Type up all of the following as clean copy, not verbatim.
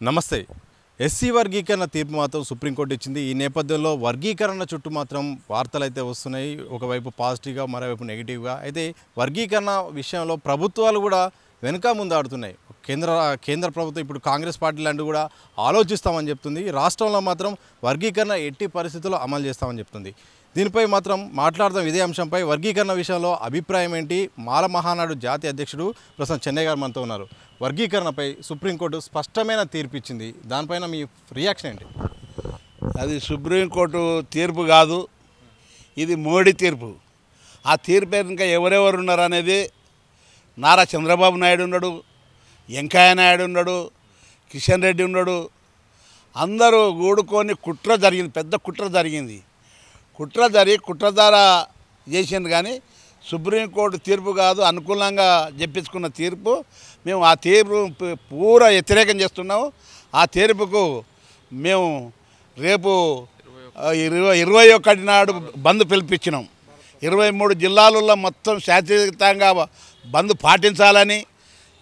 నమస్తే. ఎస్సీ వర్గీకరణ తీర్పు మాత్రం సుప్రీంకోర్టు ఇచ్చింది. ఈ నేపథ్యంలో వర్గీకరణ చుట్టూ మాత్రం వార్తలైతే వస్తున్నాయి. ఒకవైపు పాజిటివ్గా, మరోవైపు నెగిటివ్గా. అయితే వర్గీకరణ విషయంలో ప్రభుత్వాలు కూడా వెనుక ముందాడుతున్నాయి. కేంద్ర ప్రభుత్వం ఇప్పుడు కాంగ్రెస్ పార్టీ లాంటి కూడా ఆలోచిస్తామని చెప్తుంది. రాష్ట్రంలో మాత్రం వర్గీకరణ ఎట్టి పరిస్థితుల్లో అమలు చేస్తామని చెప్తుంది. దీనిపై మాత్రం మాట్లాడదాం. ఇదే అంశంపై వర్గీకరణ విషయంలో అభిప్రాయం ఏంటి? మాల మహానాడు జాతీయ అధ్యక్షుడు ప్రస్తుతం చెన్నై గారు మనతో ఉన్నారు. వర్గీకరణపై సుప్రీంకోర్టు స్పష్టమైన తీర్పు ఇచ్చింది. దానిపైన మీ రియాక్షన్ ఏంటి? అది సుప్రీంకోర్టు తీర్పు కాదు, ఇది మోడీ తీర్పు. ఆ తీర్పు ఇంకా ఎవరెవరు ఉన్నారు అనేది నారా చంద్రబాబు నాయుడు ఉన్నాడు, వెంకయ్య నాయుడు ఉన్నాడు, కిషన్ రెడ్డి ఉన్నాడు. అందరూ కూడుకొని కుట్ర జరిగింది, పెద్ద కుట్ర జరిగింది. కుట్ర ద్వారా చేసింది. కానీ సుప్రీంకోర్టు తీర్పు కాదు, అనుకూలంగా చెప్పించుకున్న తీర్పు. మేము ఆ తీర్పు పూరా వ్యతిరేకం చేస్తున్నాము. ఆ తీర్పుకు మేము రేపు 21 నాడు బంద్ పిలిపించినాం. 23 జిల్లాలలో మొత్తం శాంతియుతంగా బంద్ పాటించాలని,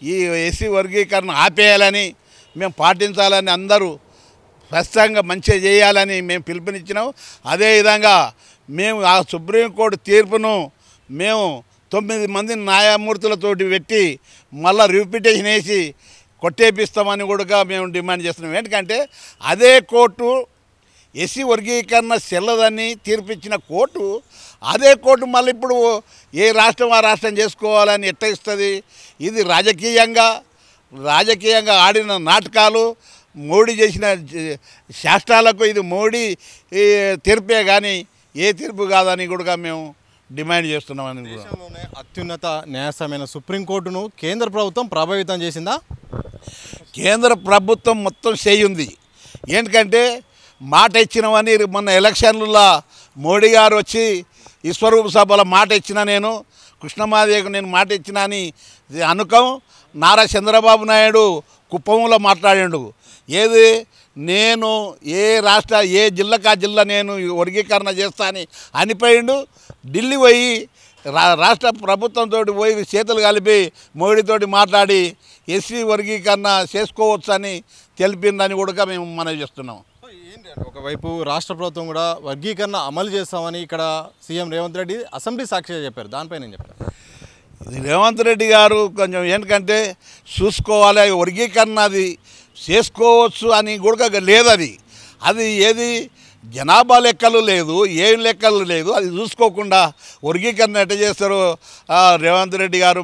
ఈ ఎస్సీ వర్గీకరణ ఆపేయాలని, మేము పాటించాలని, అందరూ స్పష్టంగా మంచిగా చేయాలని మేము పిలుపునిచ్చినాం. అదేవిధంగా మేము ఆ సుప్రీంకోర్టు తీర్పును మేము 9 మంది న్యాయమూర్తులతోటి పెట్టి మళ్ళీ రిపిటేషన్ వేసి కొట్టేపిస్తామని కూడా మేము డిమాండ్ చేస్తున్నాం. ఎందుకంటే అదే కోర్టు ఎస్సీ వర్గీకరణ చెల్లదని తీర్పిచ్చిన కోర్టు, అదే కోర్టు మళ్ళీ ఇప్పుడు ఏ రాష్ట్రం ఆ రాష్ట్రం చేసుకోవాలని ఎట్ట ఇస్తుంది? ఇది రాజకీయంగా ఆడిన నాటకాలు, మోడీ చేసిన శాస్త్రాలకు ఇది మోడీ తీర్పే కానీ ఏ తీర్పు కాదని కూడా మేము డిమాండ్ చేస్తున్నామని. దేశంలోనే అత్యున్నత న్యాయస్థానమైన సుప్రీంకోర్టును కేంద్ర ప్రభుత్వం ప్రభావితం చేసిందా? కేంద్ర ప్రభుత్వం మొత్తం చేయింది. ఎందుకంటే మాట ఇచ్చినవని మొన్న ఎలక్షన్లలో మోడీ గారు వచ్చి విశ్వరూప సభలో మాట ఇచ్చిన, నేను కృష్ణమాదేవికి నేను మాట ఇచ్చిన అని అనుకం నారా చంద్రబాబు నాయుడు కుప్పంలో మాట్లాడాడు. ఏది నేను ఏ జిల్లాకు ఆ జిల్లా నేను వర్గీకరణ చేస్తా అని అనిపోయిండు. ఢిల్లీ పోయి రాష్ట్ర ప్రభుత్వంతో పోయి చేతులు కలిపి మోడీతోటి మాట్లాడి ఎస్సీ వర్గీకరణ చేసుకోవచ్చు అని తెలిపిందని కూడా మేము మనవి చేస్తున్నాం. ఒకవైపు రాష్ట్ర ప్రభుత్వం కూడా వర్గీకరణ అమలు చేస్తామని ఇక్కడ సీఎం రేవంత్ రెడ్డి అసెంబ్లీ సాక్షిగా చెప్పారు. దానిపై నేను చెప్పాను. ఇది రేవంత్ రెడ్డి గారు కొంచెం ఎందుకంటే చూసుకోవాలి, వర్గీకరణ అది చేసుకోవచ్చు అని కూడా లేదు. అది ఏది జనాభా లెక్కలు లేదు, ఏం లెక్కలు లేదు. అది చూసుకోకుండా వర్గీకరణ ఎట్ట చేస్తారు రేవంత్ రెడ్డి గారు?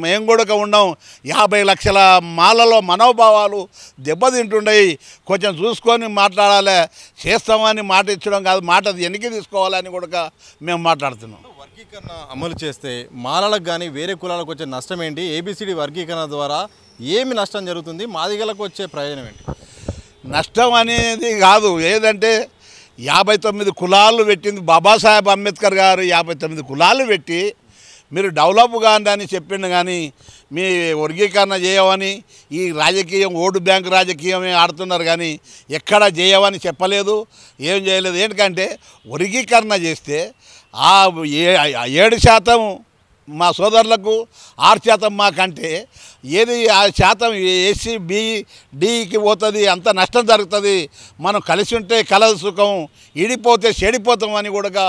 మేము కూడా ఉన్నాం. 50 లక్షల మాలలో మనోభావాలు దెబ్బతింటున్నాయి. కొంచెం చూసుకొని మాట్లాడాలి. చేస్తామని మాట ఇచ్చడం కాదు, మాట వెనక్కి తీసుకోవాలని కూడా మేము మాట్లాడుతున్నాం. వర్గీకరణ అమలు చేస్తే మాలలకు కానీ వేరే కులాలకు వచ్చే నష్టం ఏంటి? ఏబిసిడి వర్గీకరణ ద్వారా ఏమి నష్టం జరుగుతుంది? మాదిగలకు వచ్చే ప్రయోజనం ఏంటి? నష్టం అనేది కాదు, ఏదంటే 59 కులాలు పెట్టింది బాబాసాహెబ్ అంబేద్కర్ గారు. 59 కులాలు పెట్టి మీరు డెవలప్ కాండి అని చెప్పిండు. కానీ మీ వర్గీకరణ చేయవని ఈ రాజకీయం, ఓటు బ్యాంకు రాజకీయమే ఆడుతున్నారు. కానీ ఎక్కడ చేయవని చెప్పలేదు, ఏం చేయలేదు. ఎందుకంటే వర్గీకరణ చేస్తే 7% మా సోదరులకు, 6% మాకంటే ఏది ఆ శాతం ఎస్సీ డికి పోతుంది, అంత నష్టం జరుగుతుంది. మనం కలిసి ఉంటే కలదు సుఖం, ఇడిపోతే చెడిపోతాం అని కూడా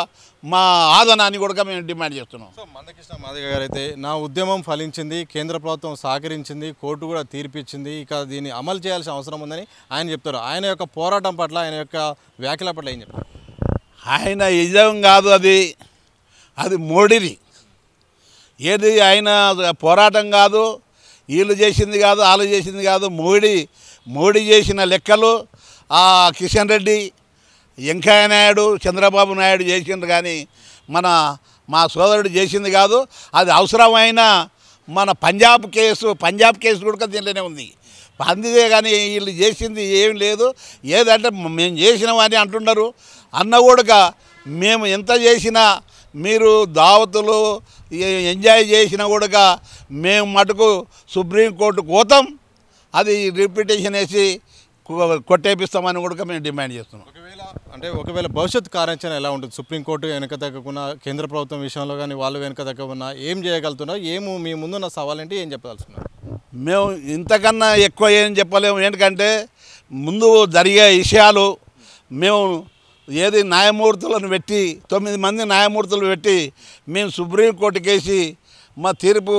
మా ఆదన అని కూడా మేము డిమాండ్ చేస్తున్నాం. సో మందకృష్ణ మాదిగ గారు అయితే నా ఉద్యమం ఫలించింది, కేంద్ర ప్రభుత్వం సహకరించింది, కోర్టు కూడా తీర్పిచ్చింది, ఇక దీన్ని అమలు చేయాల్సిన అవసరం ఉందని ఆయన చెప్తారు. ఆయన యొక్క పోరాటం పట్ల, ఆయన యొక్క వ్యాఖ్యల పట్ల ఏం చెప్తారు? ఆయన నిజం కాదు, అది మోడీది. ఏది ఆయన పోరాటం కాదు, వీళ్ళు చేసింది కాదు, వాళ్ళు చేసింది కాదు. మోడీ చేసిన లెక్కలు కిషన్ రెడ్డి, వెంకయ్య నాయుడు, చంద్రబాబు నాయుడు చేసిండ్రు. కానీ మా సోదరుడు చేసింది కాదు. అది అవసరమైన మన పంజాబ్ కేసు కూడా దీంట్లోనే ఉంది. అందిదే కానీ వీళ్ళు చేసింది ఏం లేదు. ఏదంటే మేము చేసినామని అంటున్నారు. అన్న కూడా మేము ఎంత చేసినా, మీరు దావతులు ఎంజాయ్ చేసినా కూడా మేము మటుకు సుప్రీంకోర్టు కోతాం, అది రిపిటేషన్ వేసి కొట్టేపిస్తామని కూడా మేము డిమాండ్ చేస్తున్నాం. ఒకవేళ భవిష్యత్ కార్యాచరణ ఎలా ఉంటుంది? సుప్రీంకోర్టు వెనక తగ్గకుండా కేంద్ర ప్రభుత్వం విషయంలో కానీ వాళ్ళు వెనక తగ్గకుండా ఏం చేయగలుగుతున్నారు? మీ ముందున్న సవాల్ ఏంటి? ఏం చెప్పదలుచుకున్నారు? మేము ఇంతకన్నా ఎక్కువ ఏం చెప్పలేము. ఎందుకంటే ముందు జరిగే విషయాలు మేము ఏది న్యాయమూర్తులను పెట్టి 9 మంది న్యాయమూర్తులు పెట్టి మేము సుప్రీంకోర్టు కేసి మా తీర్పు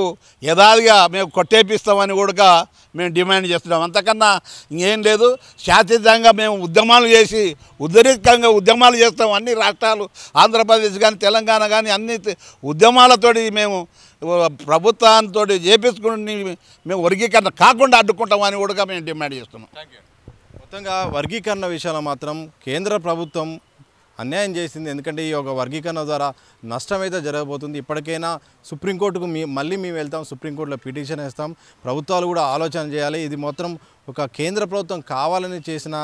యథావిధిగా మేము కొట్టేపిస్తామని కూడా మేము డిమాండ్ చేస్తున్నాం. అంతకన్నా ఇంకేం లేదు. శాశ్వతంగా మేము ఉద్యమాలు చేసి ఉద్రిక్తంగా ఉద్యమాలు చేస్తాం. అన్ని రాష్ట్రాలు ఆంధ్రప్రదేశ్ కానీ తెలంగాణ కానీ అన్ని ఉద్యమాలతోటి మేము ప్రభుత్వంతో చేపించుకుని మేము వర్గీకరణ కాకుండా అడ్డుకుంటామని కూడా మేము డిమాండ్ చేస్తున్నాం. మొత్తంగా వర్గీకరణ విషయంలో మాత్రం కేంద్ర ప్రభుత్వం అన్యాయం చేసింది. ఎందుకంటే ఈ యొక్క వర్గీకరణ ద్వారా నష్టం అయితే జరగబోతుంది. ఇప్పటికైనా సుప్రీంకోర్టుకు మళ్ళీ మేము వెళ్తాం, సుప్రీంకోర్టులో పిటిషన్ వేస్తాం. ప్రభుత్వాలు కూడా ఆలోచన చేయాలి. ఇది మాత్రం ఒక కేంద్ర ప్రభుత్వం కావాలని చేసిన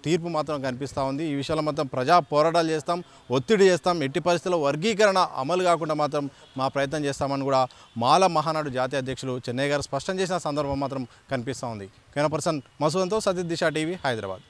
తీర్పు మాత్రం కనిపిస్తూ ఉంది. ఈ విషయంలో మాత్రం ప్రజా పోరాటాలు చేస్తాం, ఒత్తిడి చేస్తాం. ఎట్టి పరిస్థితుల్లో వర్గీకరణ అమలు కాకుండా మాత్రం మా ప్రయత్నం చేస్తామని కూడా మాల మహానాడు జాతీయ అధ్యక్షులు చెన్నై గారు స్పష్టం చేసిన సందర్భం మాత్రం కనిపిస్తూ ఉంది. కెమెరా పర్సన్ మసూదంతో సతీష్ దిశ టీవీ, హైదరాబాద్.